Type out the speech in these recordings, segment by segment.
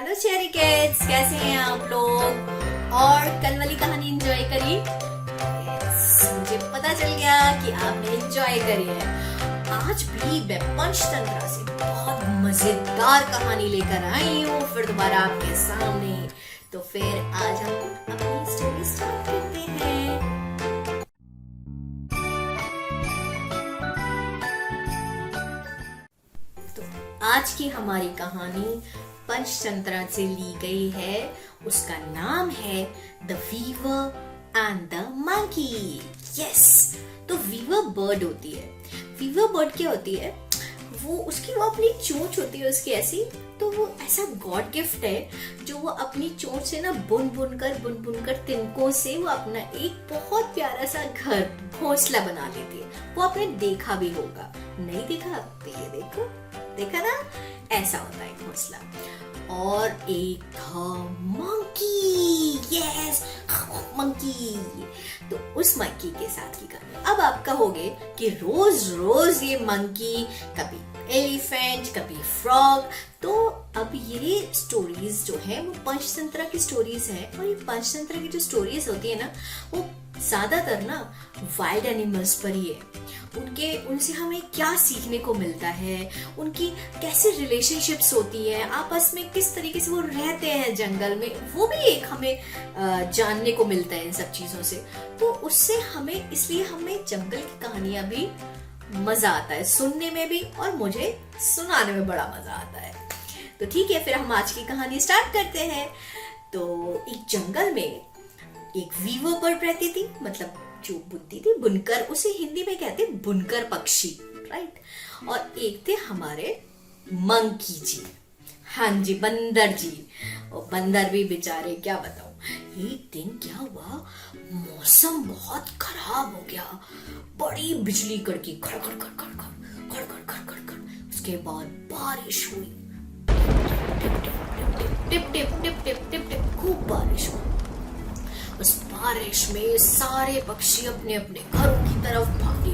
Hello cherry kids, कैसे हैं आप लोग। और कल वाली कहानी एंजॉय करी? मुझे पता चल गया कि आपने एंजॉय करी है। आज भी मैं पंचतंत्र से बहुत मजेदार कहानी लेकर आई हूँ फिर दोबारा आपके सामने। तो फिर आज हम अपनी स्टोरी स्टार्ट करते हैं। तो आज की हमारी कहानी पंचतंत्र से ली गई है। उसका नाम है the weaver and the monkey. Yes, तो वीवर बर्ड होती है। वीवर बर्ड क्या होती है? वो अपनी चोंच होती है उसकी ऐसी, तो वो ऐसा गॉड गिफ्ट है जो वो अपनी चोंच से ना बुन बुन कर तिनकों से वो अपना एक बहुत प्यारा सा घर घोंसला बना लेती है। वो आपने देखा भी होगा, नहीं देखा तो ये देखो, देखा ना, ऐसा होता है घोंसला। और एक था मंकी। Yes, monkey. तो उस मंकी के साथ की कहानी। अब आप कहोगे कि रोज रोज ये मंकी, कभी एलिफेंट, कभी फ्रॉग। तो अब ये स्टोरीज जो है वो पंचतंत्र की स्टोरीज है। और ये पंचतंत्र की जो स्टोरीज होती है ना, वो ज्यादातर ना वाइल्ड एनिमल्स पर ही है। उनसे हमें क्या सीखने को मिलता है, उनकी कैसे रिलेशनशिप्स होती है, आपस में किस तरीके से वो रहते हैं जंगल में, वो भी एक हमें जानने को मिलता है इन सब चीजों से। तो उससे इसलिए हमें जंगल की कहानियां भी मजा आता है सुनने में भी, और मुझे सुनाने में बड़ा मजा आता है। तो ठीक है, फिर हम आज की कहानी स्टार्ट करते हैं। तो एक जंगल में एक वीवर बर्ड रहती थी, मतलब जो बुनती थी, बुनकर, उसे हिंदी में कहते बुनकर पक्षी, राइट। और एक थे हमारे मंकी जी, हाँ जी, बंदर जी। और बंदर भी बेचारे, क्या बताऊं, एक दिन क्या हुआ, मौसम बहुत खराब हो गया, बड़ी बिजली कड़की, खड़ खड़ खड़ खड़ खड़ खड़ खड़ खड़ खड़ खड़। उसके बाद बारिश हुई, tip tip tip tip tip tip, खूब बारिश हुई। उस बारिश में सारे पक्षी अपने अपने घरों की तरफ भागे,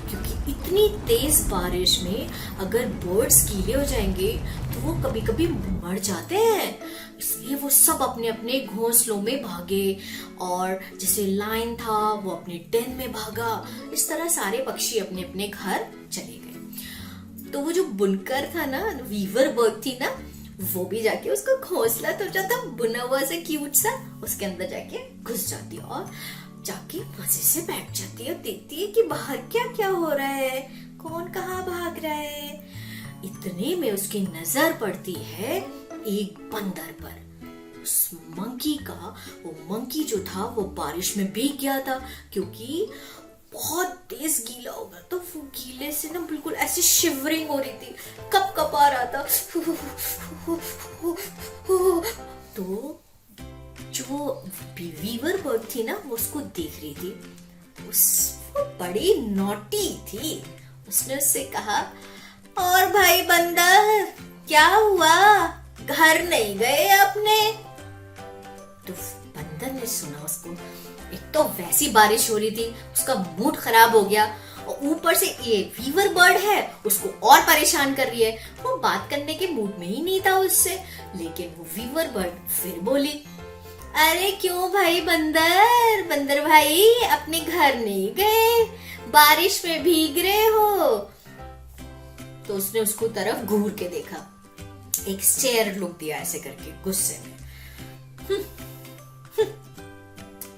क्योंकि इतनी तेज बारिश में अगर बर्ड्स गीले हो जाएंगे तो वो कभी कभी मर जाते हैं। इसलिए वो सब अपने अपने घोंसलों में भागे। और जैसे लायन था वो अपने डेन में भागा। इस तरह सारे पक्षी अपने अपने घर चले गए। तो वो जो बुनकर था ना, वीवर बर्ड थी ना, वो भी जाके उसका घोंसला तो जो था बुना हुआ से क्यूट सा, उसके अंदर जाके घुस जाती है और जाके मजे से बैठ जाती है, देखती है कि बाहर क्या क्या हो रहा है, कौन कहाँ भाग रहा है। इतने में उसकी नजर पड़ती है एक बंदर पर। उस मंकी का, वो मंकी जो था वो बारिश में भीग गया था, क्योंकि बहुत तेज गीला हो गया। तो वो गीले से ना बिल्कुल ऐसी शिवरिंग हो रही थी, कप कप आ रहा था। तो जो वीवर बर्ड थी ना, वो उसको देख रही थी। वो बड़ी नॉटी थी। उसने उससे कहा, और भाई बंदर, क्या हुआ, घर नहीं गए अपने? तो बंदर ने सुना उसको, एक तो वैसी बारिश हो रही थी, उसका मूड खराब हो गया, और ऊपर से ये वीवर बर्ड है, उसको और परेशान कर रही है। वो बात करने के मूड में ही नहीं था उससे। लेकिन वो वीवर बर्ड फिर बोली, अरे क्यों भाई बंदर भाई, अपने घर नहीं गए, बारिश में भीग रहे हो? तो उसने उसको तरफ घूर के देखा, एक स्टेयर लुक दिया ऐसे करके गुस्से में।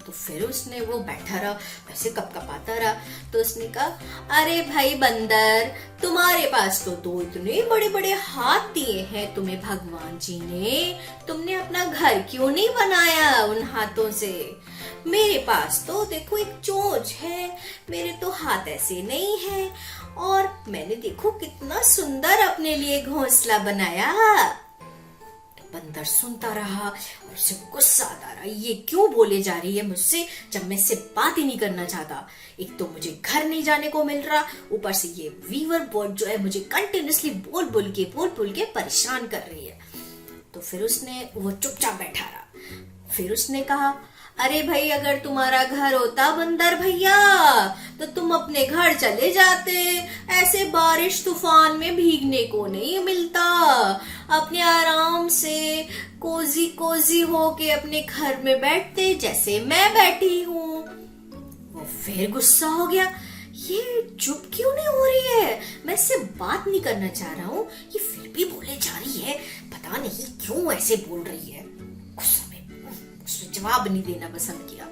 तो फिर उसने, वो बैठा रहा वैसे कपकपाता रहा। तो उसने कहा, अरे भाई बंदर, तुम्हारे पास तो दो इतने बड़े बड़े हाथ दिए हैं तुम्हें भगवान जी ने, तुमने अपना घर क्यों नहीं बनाया उन हाथों से? मेरे पास तो देखो एक चोंच है, मेरे तो हाथ ऐसे नहीं है, और मैंने देखो कितना सुंदर अपने लिए घोंसला बनाया। बंदर सुनता रहा और उसे गुस्सा आता रहा, ये क्यों बोले जा रही है मुझसे, जब मैं इससे बात ही नहीं करना चाहता। एक तो मुझे घर नहीं जाने को मिल रहा, ऊपर से ये वीवर बर्ड जो है मुझे कंटिन्यूअसली बोल बोल के परेशान कर रही है। तो फिर वो चुपचाप बैठा रहा। फिर उसने कहा, अरे भाई, अगर तुम्हारा घर होता बंदर भैया तो तुम अपने घर चले जाते, ऐसे बारिश तूफान में भीगने को नहीं मिलता। अपने आराम से कोजी कोजी होके अपने घर में बैठते जैसे मैं बैठी हूँ। वो फिर गुस्सा हो गया, ये चुप क्यों नहीं हो रही है, मैं इससे बात नहीं करना चाह रहा हूँ, ये फिर भी बोले जा रही है, पता नहीं क्यों ऐसे बोल रही है। गुस्सा में उसने जवाब नहीं देना पसंद किया,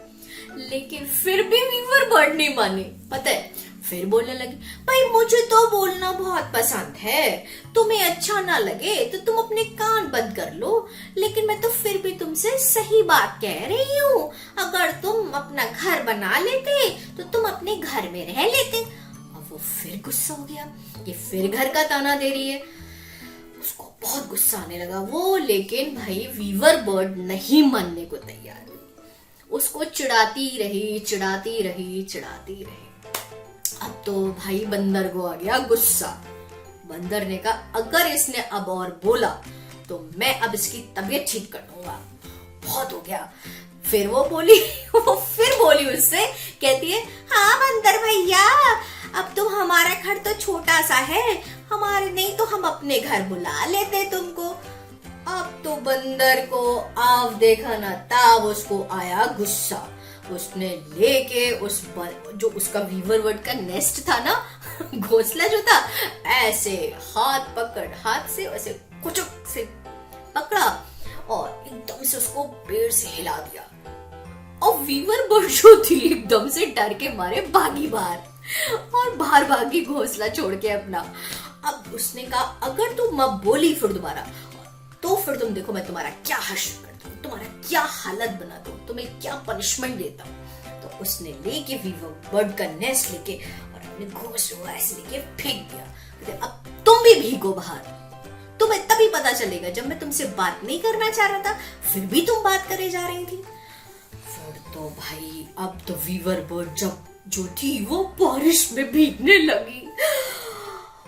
लेकिन फिर भी वीवर बर्ड नहीं माने। पता है, फिर बोलने लगी, भाई मुझे तो बोलना बहुत पसंद है, तुम्हें अच्छा ना लगे तो तुम अपने कान बंद कर लो, लेकिन मैं तो फिर भी तुमसे सही बात कह रही हूँ, अगर तुम अपना घर बना लेते तो तुम अपने घर में रह लेते। अब वो फिर गुस्सा हो गया, ये फिर घर का ताना दे रही है। उसको बहुत गुस्सा आने लगा वो, लेकिन भाई वीवर बर्ड नहीं मानने को तैयार हुई। उसको चिढ़ाती रही चिढ़ाती रही चिढ़ाती रही। अब तो भाई बंदर को आ गया गुस्सा। बंदर ने कहा, अगर इसने अब और बोला तो मैं अब इसकी तबीयत ठीक कर दूंगा, बहुत हो गया। फिर वो फिर बोली उससे, कहती है, हाँ बंदर भैया, अब तो हमारा घर तो छोटा सा है, हमारे नहीं तो हम अपने घर बुला लेते तुमको। अब तो बंदर को आव देखा ना तब उसको आया गुस्सा। उसने लेके जो उसका वीवर बर्ड का नेस्ट था ना, घोंसला जो था, ऐसे हाथ से ऐसे कुचक से पकड़ा और एकदम से उसको पेड़ से हिला दिया। और वीवर बर्ड जो थी एकदम से डर के मारे भागी बाहर भागी घोंसला छोड़ के अपना। अब उसने कहा, अगर तुम अब बोली फिर दोबारा तो फिर तुम देखो मैं तुम्हारा क्या हश्र करता हूँ, तुम्हारा क्या हालत बनाता हूँ, तुम्हें क्या पनिशमेंट देता हूँ। तो उसने लेके वीवर बर्ड का नेस्ट लेके और अपने घोंसला ऐसे लेके फेंक दिया। अब तुम भी भीगो बाहर, तुम्हें तभी पता चलेगा जब मैं तुमसे बात नहीं करना चाह रहा था फिर भी तुम बात करे जा रही थी। फिर तो भाई अब तो वीवर बर्ड जो थी वो बारिश में भीगने लगी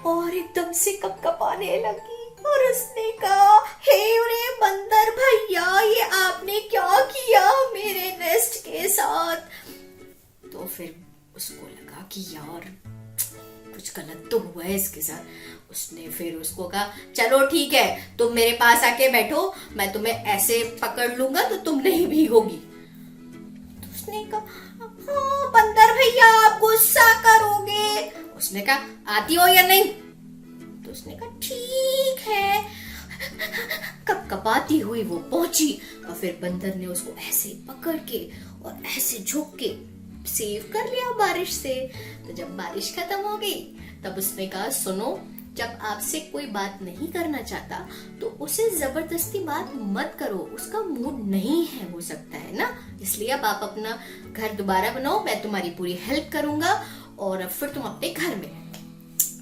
और एकदम से कपकपाने लगी। और उसने कहा, हे रे बंदर भैया, ये आपने क्या किया मेरे नेस्ट के साथ। तो फिर उसको लगा कि यार कुछ गलत तो हुआ है इसके साथ। उसने फिर उसको कहा, चलो ठीक है, तुम मेरे पास आके बैठो, मैं तुम्हें ऐसे पकड़ लूंगा तो तुम नहीं भीगोगी। तो उसने कहा, हाँ बंदर भैया, आप गुस्सा करोगे। उसने कहा, आती हो या नहीं। तो उसने कहा, ठीक है। कपकपाती हुई वो पहुंची और फिर बंदर ने उसको ऐसे पकड़ के और ऐसे झुक के सेव कर लिया बारिश से। तो जब बारिश खत्म हो गई तब उसने कहा, सुनो, जब आपसे कोई बात नहीं करना चाहता तो उसे जबरदस्ती बात मत करो, उसका मूड नहीं है हो सकता है ना, इसलिए अब आप अपना घर दोबारा बनाओ, मैं तुम्हारी पूरी हेल्प करूंगा और फिर तुम अपने घर में।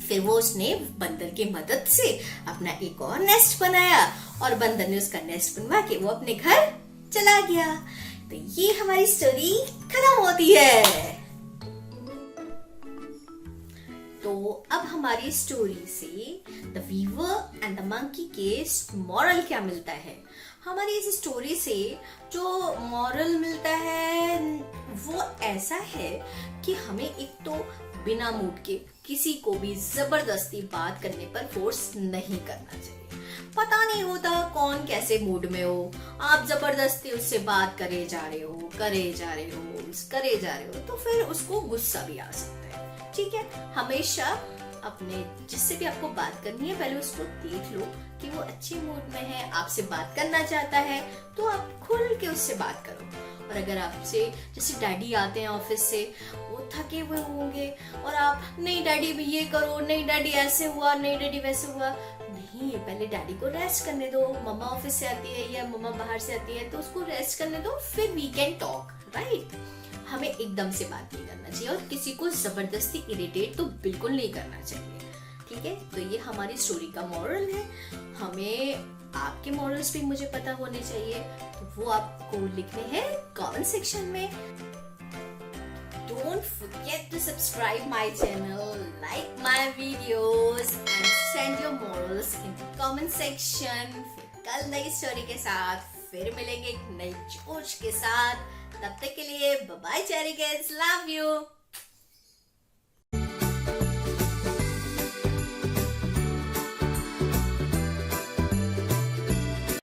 फिर वो उसने बंदर की मदद से अपना एक और नेस्ट बनाया और बंदर ने उसका नेस्ट बनवा के वो अपने घर चला गया। तो ये हमारी स्टोरी खत्म होती है। तो अब हमारी स्टोरी से the weaver and the monkey के मॉरल क्या मिलता है। हमारी इस स्टोरी से जो मॉरल मिलता है वो ऐसा है कि हमें एक तो बिना मूड के किसी को भी जबरदस्ती बात करने पर फोर्स नहीं करना चाहिए। पता नहीं होता कौन कैसे मूड में हो, आप जबरदस्ती उससे बात करे जा रहे हो तो फिर उसको गुस्सा भी आ सकता है। ठीक है, हमेशा अपने जिससे भी आपको बात करनी है पहले उसको देख लो कि वो अच्छे मूड में है, आपसे बात करना चाहता है तो आप खुल के उससे बात करो। और अगर आपसे जैसे डैडी आते हैं ऑफिस से, वो थके हुए होंगे और आप, नहीं डैडी भी ये करो, नहीं डैडी ऐसे हुआ, नहीं डैडी वैसे हुआ, नहीं, पहले डैडी को रेस्ट करने दो। मम्मा ऑफिस से आती है या मम्मा बाहर से आती है तो उसको रेस्ट करने दो, फिर वी कैन टॉक, राइट। हमें एकदम से बात नहीं करना चाहिए और किसी को जबरदस्ती इरिटेट तो बिल्कुल नहीं करना चाहिए। ठीक है, तो ये हमारी स्टोरी का मॉरल है। हमें आपके मॉरल्स भी मुझे पता होने चाहिए, तो वो आपको लिखने हैं कमेंट सेक्शन में। Don't forget to subscribe my channel, like my videos and send your morals in the comment section। फिर कल नई स्टोरी के साथ फिर मिलेंगे एक नई जोश के साथ। तब तक के लिए bye bye cherry kids, love you.